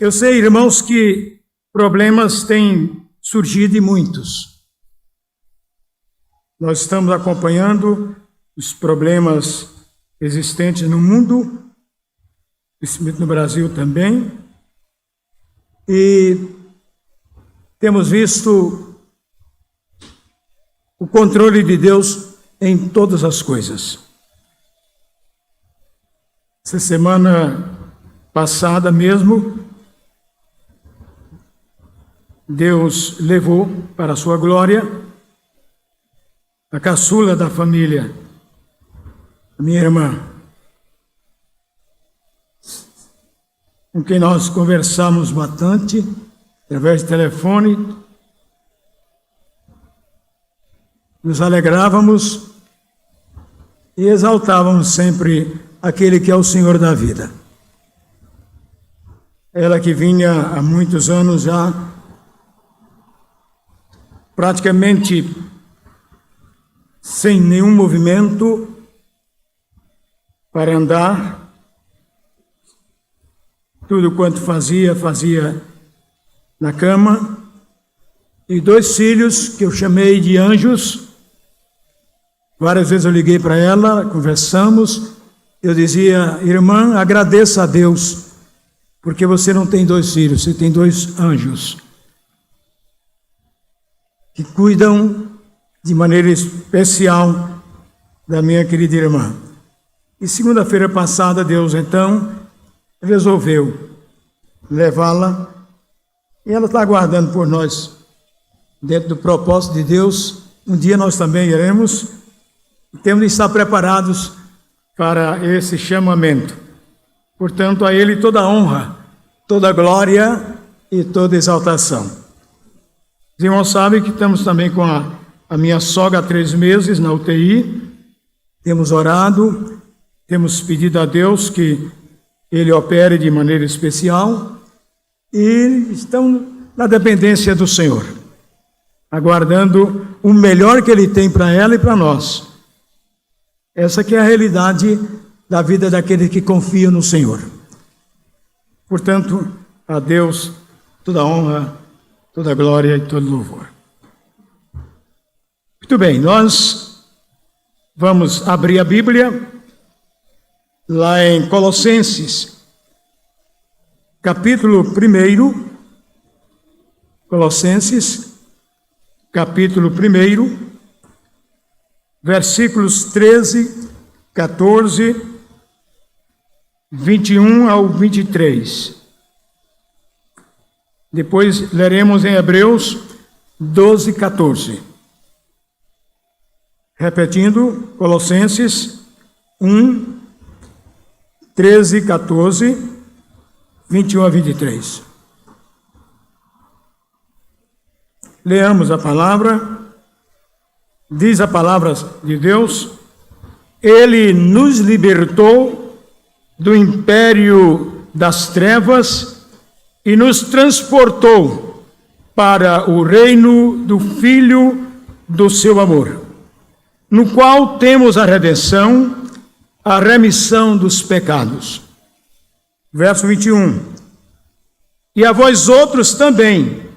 Eu sei, irmãos, que problemas têm surgido e muitos. Nós estamos acompanhando os problemas existentes no mundo, principalmente no Brasil também, e temos visto o controle de Deus em todas as coisas. Essa semana passada mesmo, Deus levou para a sua glória a caçula da família, a minha irmã, com quem nós conversamos bastante, através de telefone, nos alegrávamos e exaltávamos sempre aquele que é o Senhor da vida. Ela que vinha há muitos anos já, praticamente sem nenhum movimento para andar, tudo quanto fazia na cama, e 2 filhos que eu chamei de anjos. Várias vezes eu liguei para ela, conversamos, eu dizia: irmã, agradeça a Deus, porque você não tem 2 filhos, você tem 2 anjos, que cuidam de maneira especial da minha querida irmã. E segunda-feira passada, Deus então resolveu levá-la, e ela está aguardando por nós, dentro do propósito de Deus. Um dia nós também iremos, e temos de estar preparados para esse chamamento. Portanto, a Ele toda a honra, toda a glória e toda a exaltação. Os irmãos sabem que estamos também com a minha sogra há 3 meses na UTI. Temos orado, temos pedido a Deus que Ele opere de maneira especial e estamos na dependência do Senhor, aguardando o melhor que Ele tem para ela e para nós. Essa que é a realidade da vida daquele que confia no Senhor. Portanto, a Deus toda a honra, toda a glória e todo louvor. Muito bem, nós vamos abrir a Bíblia lá em Colossenses, capítulo 1, Colossenses, capítulo 1, versículos 13, 14, 21 ao 23. Depois leremos em Hebreus 12, 14. Repetindo, Colossenses 1, 13, 14, 21 a 23. Leamos a palavra. Diz a palavra de Deus: Ele nos libertou do império das trevas e nos transportou para o reino do Filho do seu amor, no qual temos a redenção, a remissão dos pecados. Verso 21. E a vós outros também,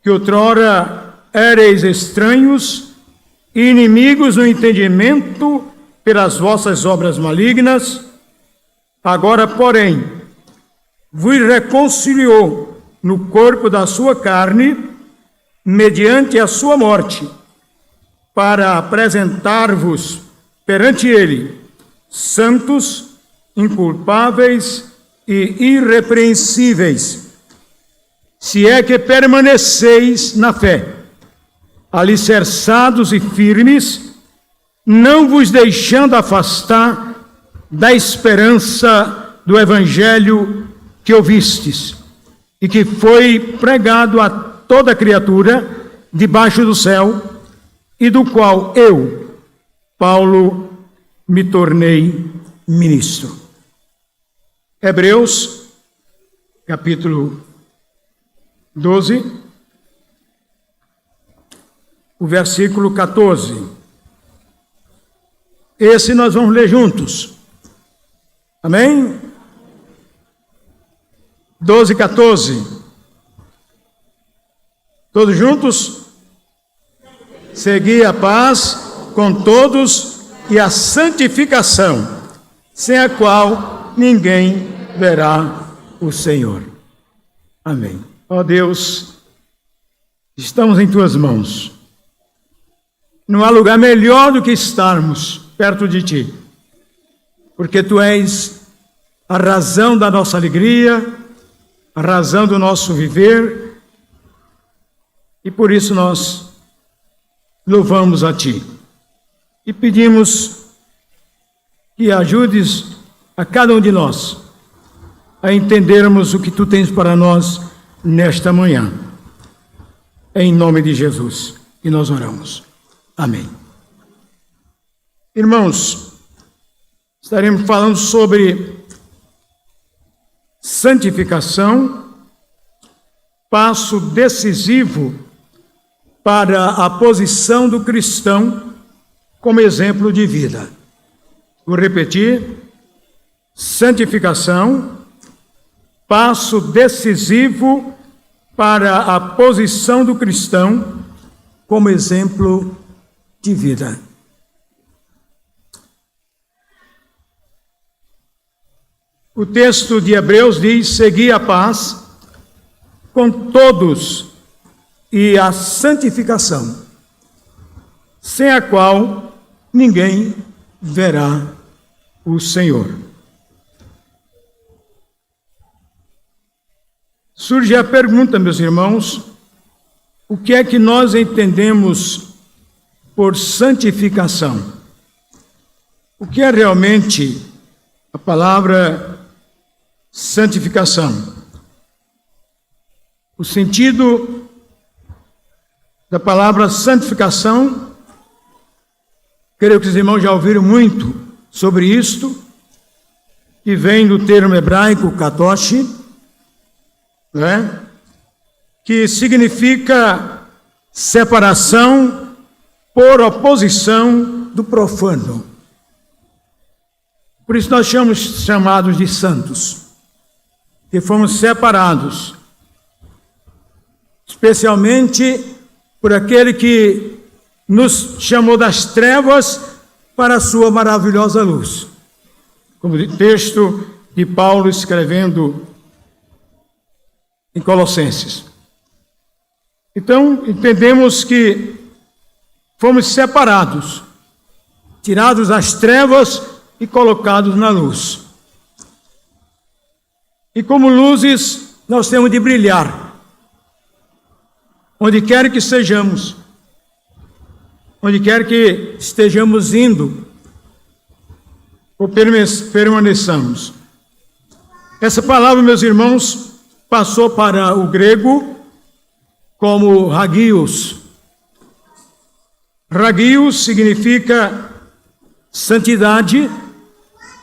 que outrora éreis estranhos e inimigos no entendimento pelas vossas obras malignas, agora, porém, vos reconciliou no corpo da sua carne, mediante a sua morte, para apresentar-vos perante Ele, santos, inculpáveis e irrepreensíveis, se é que permaneceis na fé, alicerçados e firmes, não vos deixando afastar da esperança do Evangelho que ouvistes, e que foi pregado a toda criatura debaixo do céu, e do qual eu, Paulo, me tornei ministro. Hebreus, capítulo 12, o versículo 14. Esse nós vamos ler juntos. Amém? 12, 14. Todos juntos? Segui a paz com todos e a santificação, sem a qual ninguém verá o Senhor. Amém. Ó Deus, estamos em Tuas mãos. Não há lugar melhor do que estarmos perto de Ti, porque Tu és a razão da nossa alegria, a razão do nosso viver, e por isso nós louvamos a Ti e pedimos que ajudes a cada um de nós a entendermos o que Tu tens para nós nesta manhã. Em nome de Jesus, que nós oramos. Amém. Irmãos, estaremos falando sobre santificação, passo decisivo para a posição do cristão como exemplo de vida. Vou repetir: santificação, passo decisivo para a posição do cristão como exemplo de vida. O texto de Hebreus diz: segui a paz com todos e a santificação, sem a qual ninguém verá o Senhor. Surge a pergunta, meus irmãos, o que é que nós entendemos por santificação? O que é realmente a palavra santificação? O sentido da palavra santificação, creio que os irmãos já ouviram muito sobre isto, que vem do termo hebraico kadosh, né? Que significa separação por oposição do profano. Por isso nós somos chamados de santos, que fomos separados, especialmente por aquele que nos chamou das trevas para a sua maravilhosa luz. Como o texto de Paulo escrevendo em Colossenses. Então, entendemos que fomos separados, tirados das trevas e colocados na luz. E como luzes, nós temos de brilhar, onde quer que estejamos, onde quer que estejamos indo, ou permaneçamos. Essa palavra, meus irmãos, passou para o grego como hagios. Hagios significa santidade,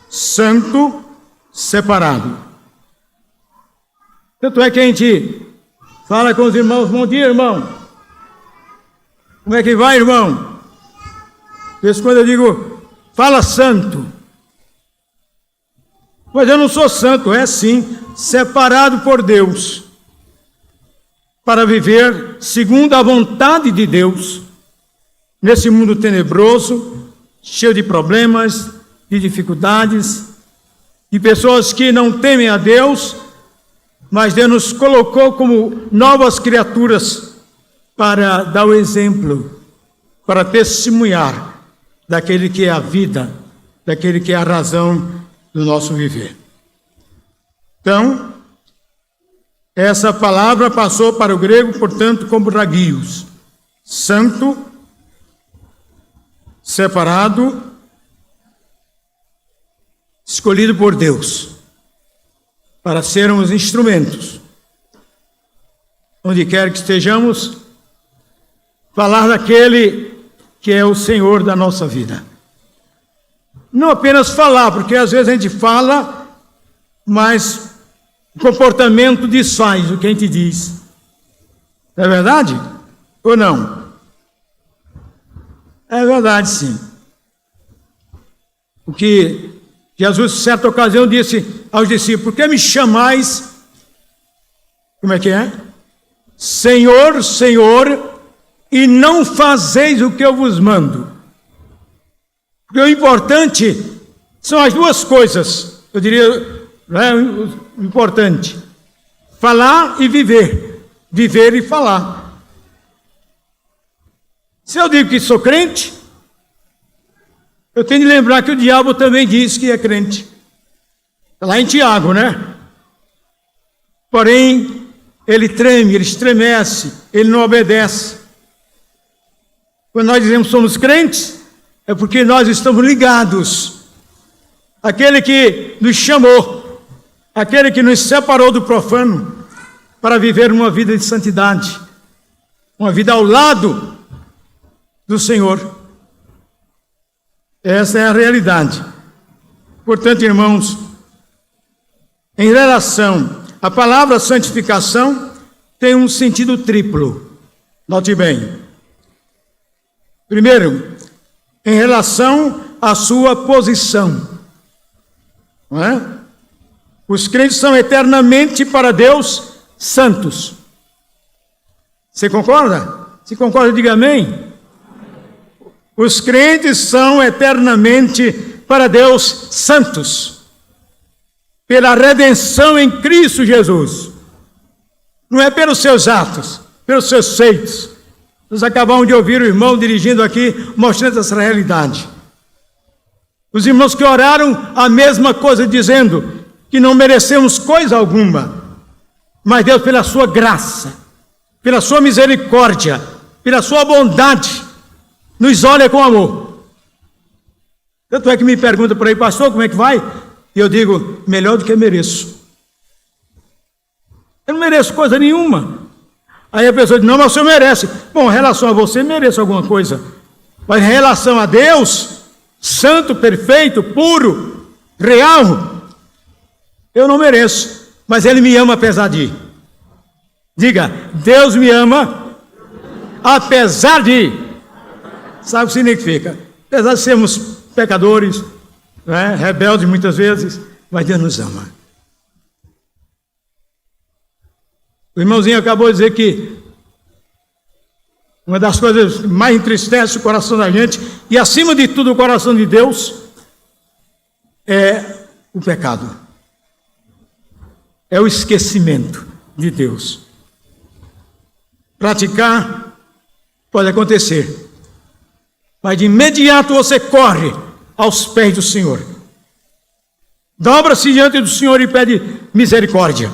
santo, separado. Tanto é que a gente fala com os irmãos: bom dia, irmão. Como é que vai, irmão? De vez em quando eu digo: fala santo. Mas eu não sou santo, é sim, separado por Deus, para viver segundo a vontade de Deus, nesse mundo tenebroso, cheio de problemas, de dificuldades, de pessoas que não temem a Deus, mas Deus nos colocou como novas criaturas para dar o exemplo, para testemunhar daquele que é a vida, daquele que é a razão do nosso viver. Então, essa palavra passou para o grego, portanto, como hagios, santo, separado, escolhido por Deus, para sermos instrumentos, onde quer que estejamos, falar daquele que é o Senhor da nossa vida. Não apenas falar, porque às vezes a gente fala, mas o comportamento desfaz o que a gente diz. Não é verdade? Ou não? É verdade, sim. O que Jesus, em certa ocasião, disse aos discípulos: por que me chamais Como é que é? Senhor, Senhor, e não fazeis o que eu vos mando. Porque o importante são as duas coisas, eu diria, né, o importante: falar e viver, viver e falar. Se eu digo que sou crente, eu tenho de lembrar que o diabo também diz que é crente. Está lá em Tiago, né? Porém, ele treme, ele estremece, ele não obedece. Quando nós dizemos que somos crentes, é porque nós estamos ligados àquele que nos chamou, aquele que nos separou do profano, para viver uma vida de santidade, uma vida ao lado do Senhor. Essa é a realidade. Portanto, irmãos, em relação à palavra santificação, tem um sentido triplo. Note bem. Primeiro, em relação à sua posição. Não é? Os crentes são eternamente para Deus santos. Você concorda? Se concorda, diga amém. Os crentes são eternamente para Deus santos, pela redenção em Cristo Jesus. Não é pelos seus atos, pelos seus feitos. Nós acabamos de ouvir o irmão dirigindo aqui, mostrando essa realidade. Os irmãos que oraram a mesma coisa, dizendo que não merecemos coisa alguma, mas Deus, pela sua graça, pela sua misericórdia, pela sua bondade, nos olha com amor. Tanto é que me pergunta por aí, pastor, como é que vai? E eu digo, melhor do que mereço. Eu não mereço coisa nenhuma. Aí a pessoa diz, não, mas o senhor merece. Bom, em relação a você, mereço alguma coisa. Mas em relação a Deus, santo, perfeito, puro, real, eu não mereço. Mas Ele me ama apesar de. Diga, Deus me ama apesar de. Sabe o que significa? Apesar de sermos pecadores, né, rebeldes muitas vezes, mas Deus nos ama. O irmãozinho acabou de dizer que uma das coisas que mais entristece o coração da gente, e acima de tudo o coração de Deus, é o pecado. É o esquecimento de Deus. Praticar pode acontecer, mas de imediato você corre aos pés do Senhor. Dobra-se diante do Senhor e pede misericórdia.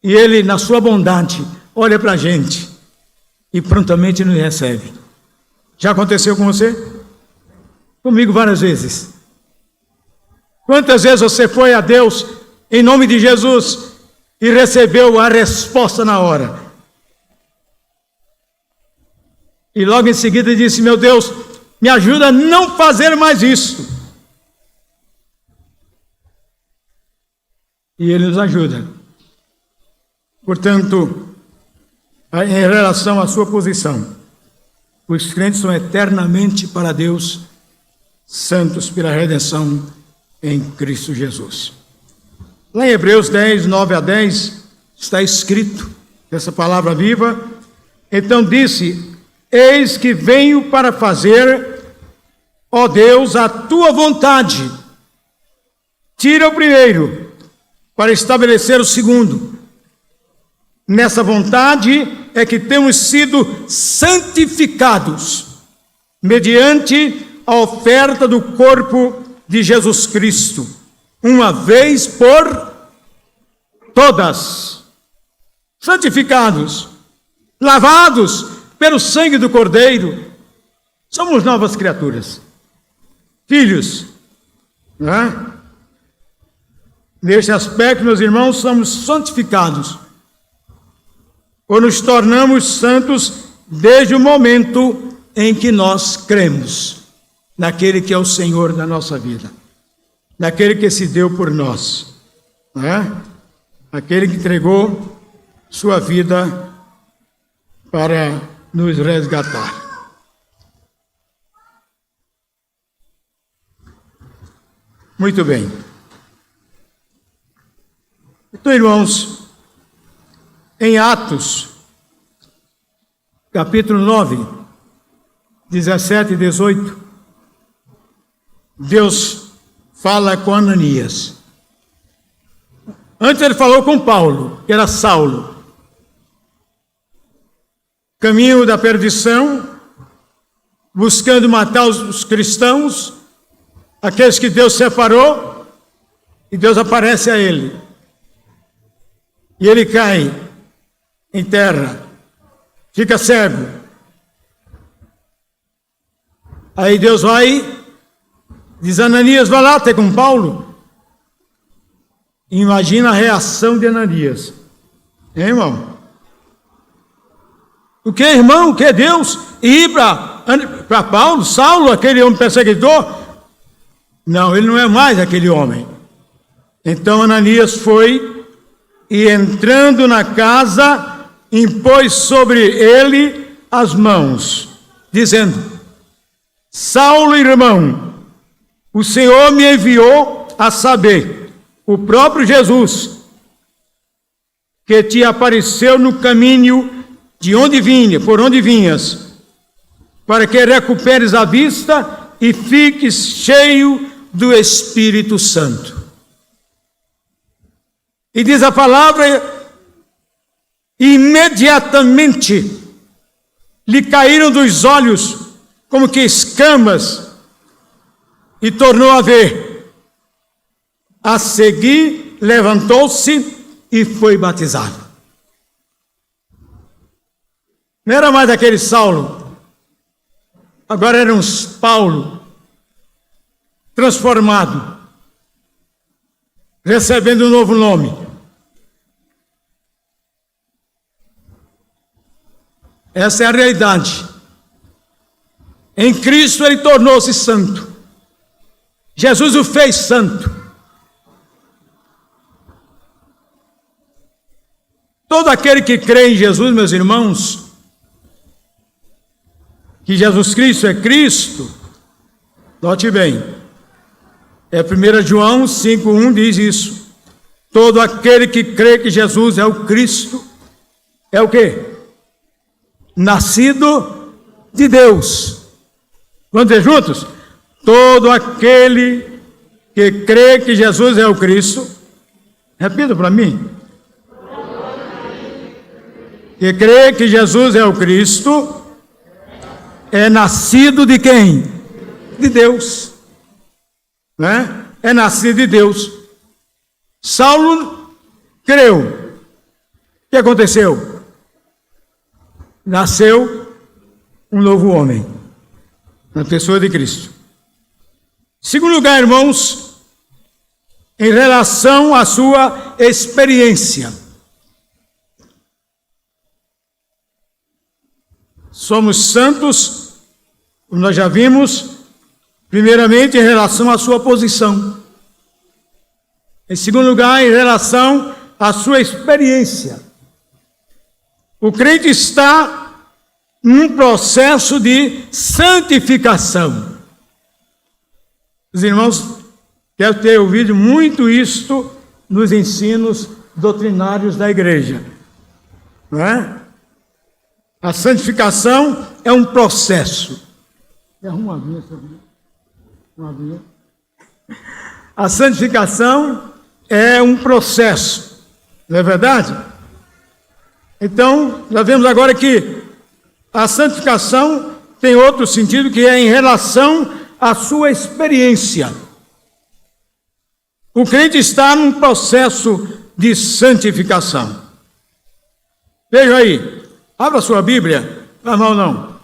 E Ele, na sua bondade, olha para a gente e prontamente nos recebe. Já aconteceu com você? Comigo várias vezes. Quantas vezes você foi a Deus em nome de Jesus e recebeu a resposta na hora? E logo em seguida disse, meu Deus, me ajuda a não fazer mais isso. E Ele nos ajuda. Portanto, em relação à sua posição, os crentes são eternamente para Deus santos pela redenção em Cristo Jesus. Lá em Hebreus 10, 9 a 10, está escrito, essa palavra viva, então disse, eis que venho para fazer, ó Deus, a tua vontade. Tira o primeiro, para estabelecer o segundo. Nessa vontade é que temos sido santificados, mediante a oferta do corpo de Jesus Cristo, uma vez por todas. Santificados, lavados pelo sangue do Cordeiro, somos novas criaturas, filhos, não é? Neste aspecto, meus irmãos, somos santificados, ou nos tornamos santos desde o momento em que nós cremos naquele que é o Senhor da nossa vida, naquele que se deu por nós, não é? Aquele que entregou sua vida para nos resgatar. Muito bem. Então, irmãos, em Atos, capítulo 9, 17 e 18, Deus fala com Ananias. Antes ele falou com Paulo, que era Saulo. Caminho da perdição, buscando matar os cristãos, aqueles que Deus separou, e Deus aparece a ele. E ele cai em terra, fica cego. Aí Deus vai, diz: Ananias, vai lá até com Paulo. Imagina a reação de Ananias. Hein, irmão? O que, irmão? O que é Deus? Ir para Paulo, Saulo, aquele homem perseguidor? Não, ele não é mais aquele homem. Então Ananias foi e, entrando na casa, impôs sobre ele as mãos, dizendo: Saulo, irmão, o Senhor me enviou a saber, o próprio Jesus, que te apareceu no caminho de onde vinha, por onde vinhas, para que recuperes a vista e fiques cheio do Espírito Santo. E diz a palavra: imediatamente lhe caíram dos olhos como que escamas, e tornou a ver. A seguir, levantou-se e foi batizado. Não era mais aquele Saulo, agora era um Paulo transformado, recebendo um novo nome. Essa é a realidade. Em Cristo ele tornou-se santo. Jesus o fez santo. Todo aquele que crê em Jesus, meus irmãos, que Jesus Cristo é Cristo, note bem, 1 João 5,1 diz isso. Todo aquele que crê que Jesus é o Cristo, é o quê? Nascido de Deus. Vamos dizer juntos? Todo aquele que crê que Jesus é o Cristo, repita para mim. Que crê que Jesus é o Cristo, é nascido de quem? De Deus. Né? É nascido de Deus. Saulo creu. O que aconteceu? Nasceu um novo homem, na pessoa de Cristo. Segundo lugar, irmãos, em relação à sua experiência. Somos santos, como nós já vimos, primeiramente em relação à sua posição. Em segundo lugar, em relação à sua experiência. O crente está num processo de santificação. Os irmãos devem ter ouvido muito isto nos ensinos doutrinários da igreja. Não é? A santificação é um processo. Arruma uma vinha, uma vinha. A santificação é um processo, não é verdade? Então, nós vemos agora que a santificação tem outro sentido, que é em relação à sua experiência. O crente está num processo de santificação. Veja aí, abra sua Bíblia, não, não.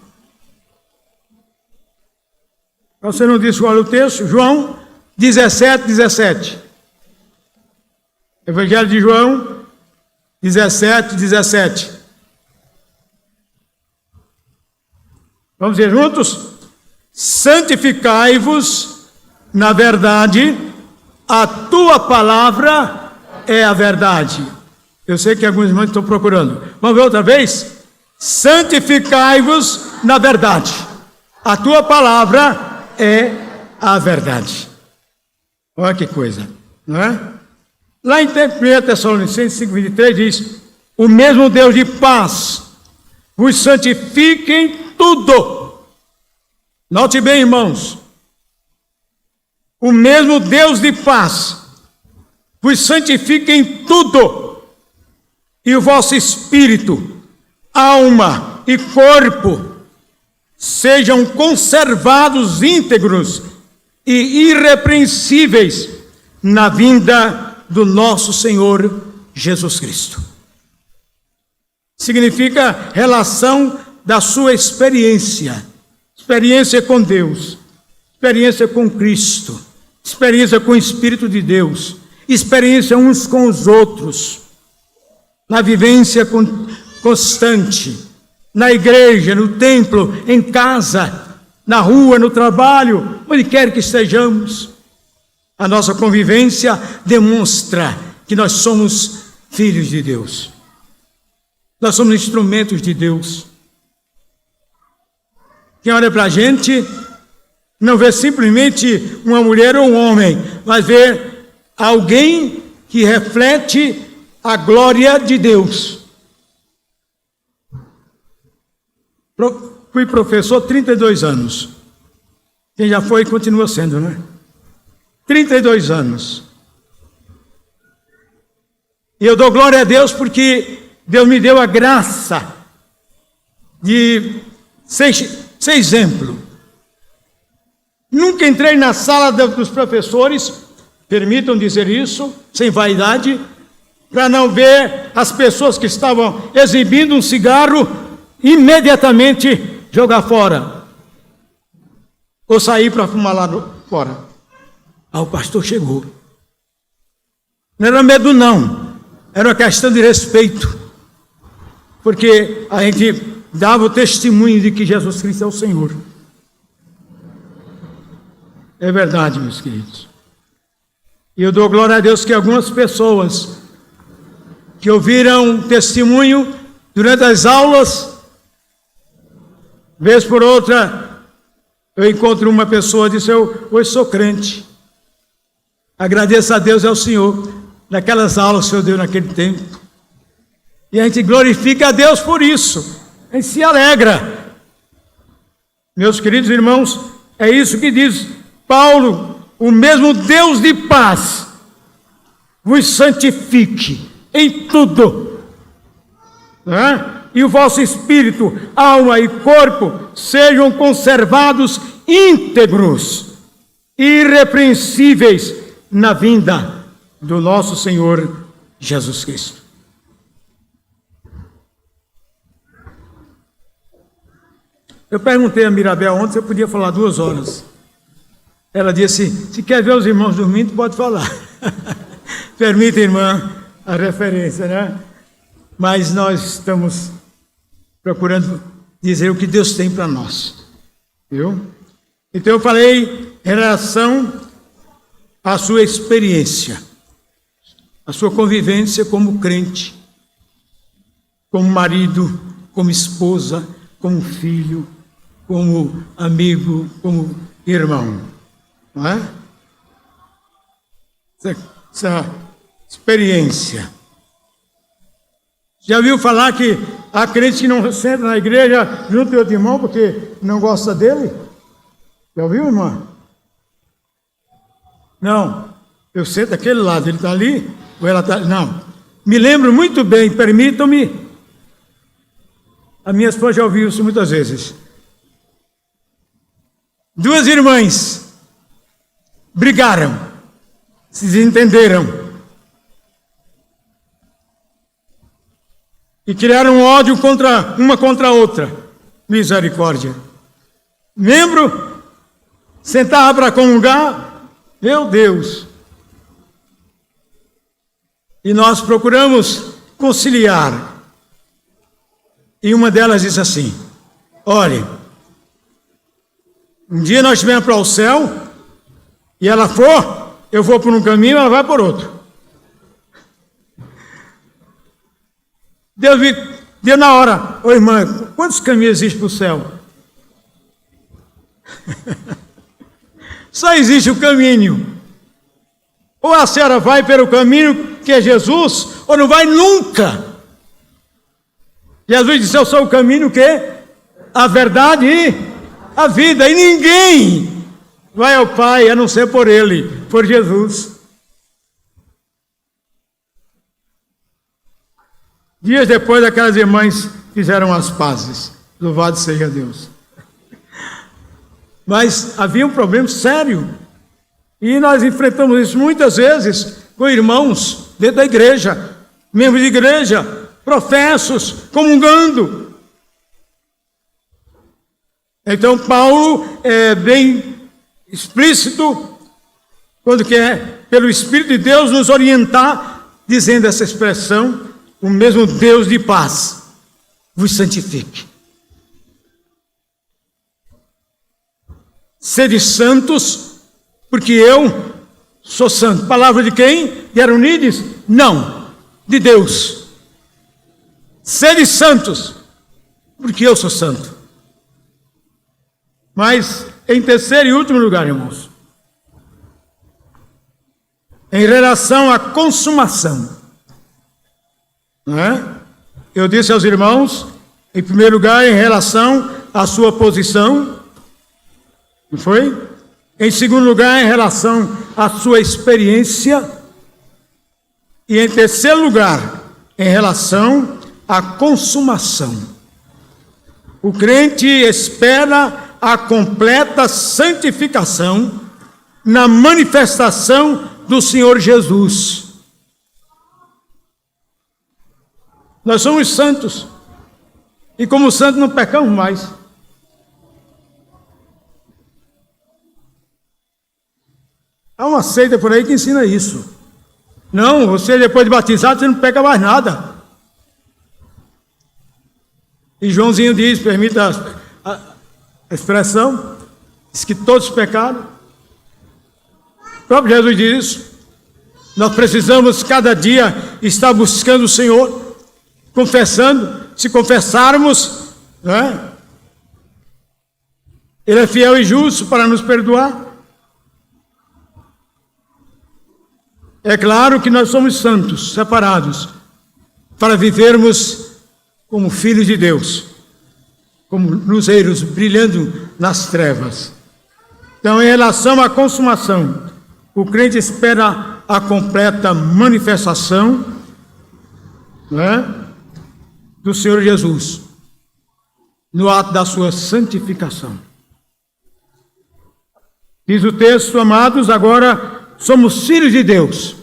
Você não disse qual é o texto? João 17, 17. Evangelho de João 17, 17. Vamos ver juntos? Santificai-vos na verdade, a tua palavra é a verdade. Eu sei que alguns irmãos estão procurando. Vamos ver outra vez? Santificai-vos na verdade, a tua palavra é a verdade. Olha que coisa, não é? Lá em 1 Tessalonicenses 5,23 diz: o mesmo Deus de paz vos santifique em tudo. Note bem, irmãos, o mesmo Deus de paz vos santifique em tudo, e o vosso espírito, alma e corpo sejam conservados íntegros e irrepreensíveis na vinda do nosso Senhor Jesus Cristo. Significa relação da sua experiência com Deus, experiência com Cristo, experiência com o Espírito de Deus, experiência uns com os outros, na vivência constante, na igreja, no templo, em casa, na rua, no trabalho, onde quer que estejamos. A nossa convivência demonstra que nós somos filhos de Deus. Nós somos instrumentos de Deus. Quem olha para a gente não vê simplesmente uma mulher ou um homem, mas vê alguém que reflete a glória de Deus. Fui professor 32 anos. Quem já foi continua sendo, né? 32 anos. E eu dou glória a Deus porque Deus me deu a graça de ser exemplo. Nunca entrei na sala dos professores, permitam dizer isso, sem vaidade, para não ver as pessoas que estavam exibindo um cigarro, imediatamente jogar fora. Ou sair para fumar lá fora. Ah, o pastor chegou. Não era medo não, era uma questão de respeito. Porque a gente dava o testemunho de que Jesus Cristo é o Senhor. É verdade, meus queridos. E eu dou glória a Deus que algumas pessoas que ouviram testemunho durante as aulas, vez por outra, eu encontro uma pessoa que diz: hoje sou crente. Agradeço a Deus e ao Senhor, naquelas aulas que o Senhor deu naquele tempo. E a gente glorifica a Deus por isso. A gente se alegra. Meus queridos irmãos, é isso que diz Paulo: o mesmo Deus de paz vos santifique em tudo, né? E o vosso espírito, alma e corpo sejam conservados íntegros, irrepreensíveis na vinda do nosso Senhor Jesus Cristo. Eu perguntei a Mirabel ontem se eu podia falar 2 horas. Ela disse: se quer ver os irmãos dormindo, pode falar. Permita, irmã, a referência, né? Mas nós estamos procurando dizer o que Deus tem para nós. Viu? Então eu falei em relação à sua experiência, a sua convivência como crente, como marido, como esposa, como filho, como amigo, como irmão. Não é? Essa experiência. Já ouviu falar que há crente que não senta na igreja junto com outro irmão porque não gosta dele? Já ouviu, irmã? Não. Eu sento daquele lado, ele está ali, ou ela está... Não. Me lembro muito bem, permitam-me. A minha esposa já ouviu isso muitas vezes. 2 irmãs brigaram, se desentenderam e criaram ódio uma contra a outra. Misericórdia. Membro sentava para comungar, meu Deus. E nós procuramos conciliar. E uma delas diz assim: olhe, um dia nós estivermos para o céu, e ela for, eu vou por um caminho, ela vai por outro. Deus deu na hora: ô irmã, quantos caminhos existem para o céu? Só existe o caminho. Ou a senhora vai pelo caminho que é Jesus, ou não vai nunca. Jesus disse: eu sou o caminho, o quê? A verdade e a vida. E ninguém vai ao Pai a não ser por Ele, por Jesus. Dias depois, aquelas irmãs fizeram as pazes. Louvado seja Deus. Mas havia um problema sério. E nós enfrentamos isso muitas vezes com irmãos dentro da igreja, membros de igreja, professos, comungando. Então Paulo é bem explícito quando quer, pelo Espírito de Deus, nos orientar, dizendo essa expressão: o mesmo Deus de paz vos santifique. Sede santos, porque eu sou santo. Palavra de quem? De Aronides? Não, de Deus. Sede santos, porque eu sou santo. Mas, em terceiro e último lugar, irmãos, em relação à consumação, não é? Eu disse aos irmãos, em primeiro lugar, em relação à sua posição, não foi? Em segundo lugar, em relação à sua experiência. E em terceiro lugar, em relação à consumação. O crente espera a completa santificação na manifestação do Senhor Jesus. Nós somos santos. E como santos não pecamos mais. Há uma seita por aí que ensina isso. Não, você depois de batizado, você não peca mais nada. E Joãozinho diz, permita a expressão, diz que todos pecaram. O próprio Jesus diz isso. Nós precisamos cada dia estar buscando o Senhor, confessando. Se confessarmos, não é? Ele é fiel e justo para nos perdoar. É claro que nós somos santos, separados, para vivermos como filhos de Deus, como luzeiros brilhando nas trevas. Então, em relação à consumação, o crente espera a completa manifestação, não é, do Senhor Jesus, no ato da sua santificação. Diz o texto: amados, agora somos filhos de Deus.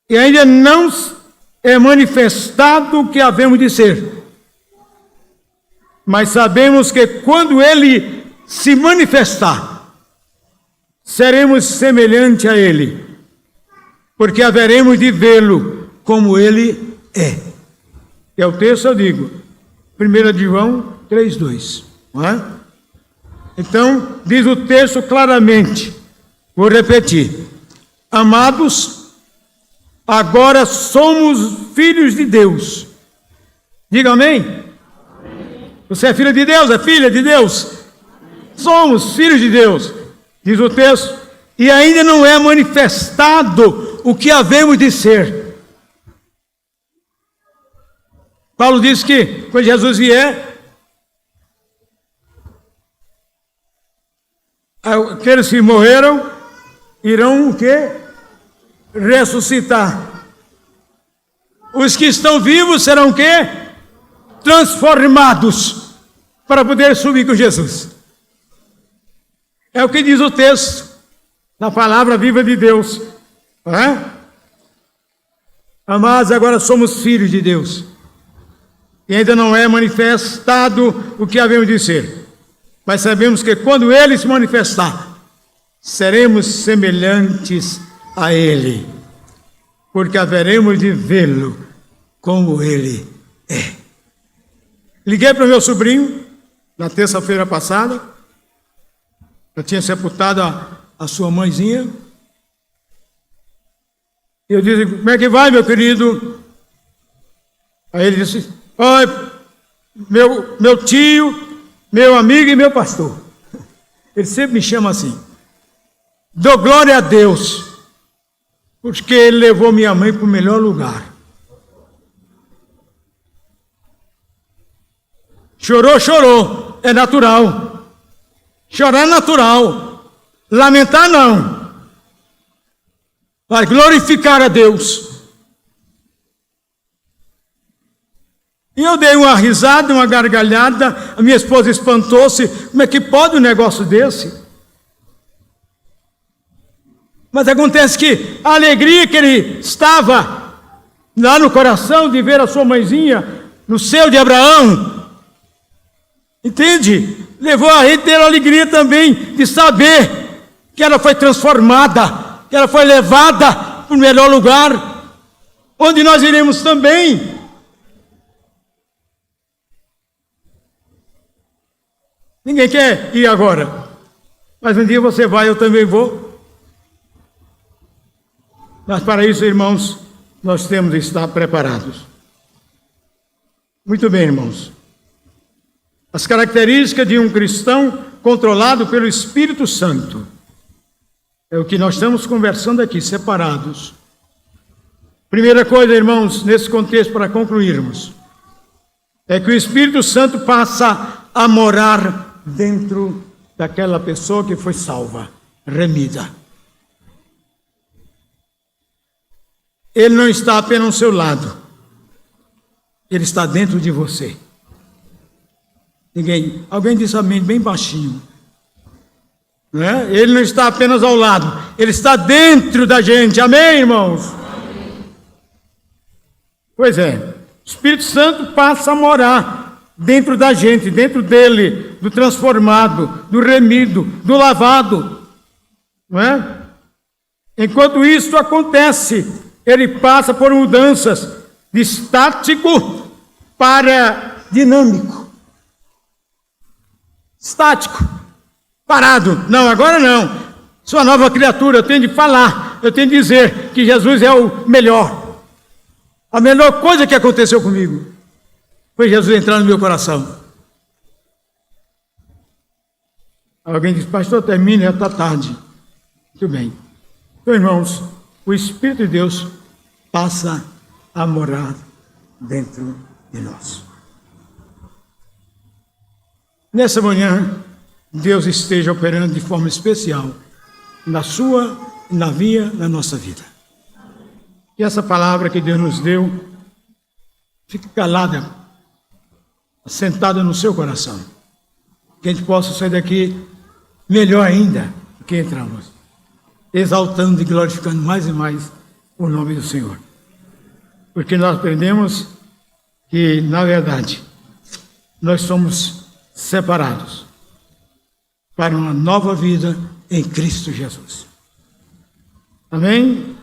E ainda não é manifestado o que havemos de ser. Mas sabemos que quando Ele se manifestar, seremos semelhantes a Ele, porque haveremos de vê-lo como Ele é. É o texto, eu digo, 1 João 3,2. Não é? Então, diz o texto claramente, vou repetir: amados, agora somos filhos de Deus. Diga amém. Amém. Você é filho de Deus? É filha de Deus? Somos filhos de Deus, diz o texto, e ainda não é manifestado o que havemos de ser. Paulo diz que quando Jesus vier, aqueles que morreram irão o quê? Ressuscitar. Os que estão vivos serão o quê? Transformados para poder subir com Jesus. É o que diz o texto, na palavra viva de Deus. Não é? Amados, agora somos filhos de Deus. E ainda não é manifestado o que havemos de ser. Mas sabemos que quando Ele se manifestar, seremos semelhantes a Ele, porque haveremos de vê-lo como Ele é. Liguei para o meu sobrinho, na terça-feira passada, eu tinha sepultado a sua mãezinha, e eu disse: como é que vai, meu querido? Aí ele disse: oi, meu tio, meu amigo e meu pastor. Ele sempre me chama assim. Dou glória a Deus, porque Ele levou minha mãe para o melhor lugar. Chorou, chorou. É natural. Chorar é natural. Lamentar não. Vai glorificar a Deus. E eu dei uma risada, uma gargalhada. A minha esposa espantou-se. Como é que pode um negócio desse? Mas acontece que a alegria que ele estava lá no coração de ver a sua mãezinha no seio de Abraão, entende? Levou a ele ter a alegria também de saber que ela foi transformada, que ela foi levada para o melhor lugar, onde nós iremos também. Ninguém quer ir agora, mas um dia você vai, eu também vou. Mas para isso, irmãos, nós temos de estar preparados. Muito bem, irmãos. As características de um cristão controlado pelo Espírito Santo. É o que nós estamos conversando aqui, separados. Primeira coisa, irmãos, nesse contexto, para concluirmos, é que o Espírito Santo passa a morar dentro daquela pessoa que foi salva, remida. Ele não está apenas ao seu lado, ele está dentro de você. Alguém disse amém bem baixinho. Não é? Ele não está apenas ao lado, ele está dentro da gente. Amém, irmãos? Amém. Pois é, o Espírito Santo passa a morar dentro da gente, dentro dele, do transformado, do remido, do lavado. Não é? Enquanto isso acontece, ele passa por mudanças de estático para dinâmico. Estático, parado. Não, agora não. Sou uma nova criatura, eu tenho de falar, eu tenho de dizer que Jesus é o melhor. A melhor coisa que aconteceu comigo foi Jesus entrar no meu coração. Alguém diz, pastor, termine, já está tarde. Muito bem. Então, irmãos, o Espírito de Deus passa a morar dentro de nós. Nessa manhã, Deus esteja operando de forma especial na sua, na minha, na nossa vida. Que essa palavra que Deus nos deu fique calada, assentada no seu coração. Que a gente possa sair daqui melhor ainda do que entramos, exaltando e glorificando mais e mais o nome do Senhor. Porque nós aprendemos que, na verdade, nós somos separados para uma nova vida em Cristo Jesus. Amém?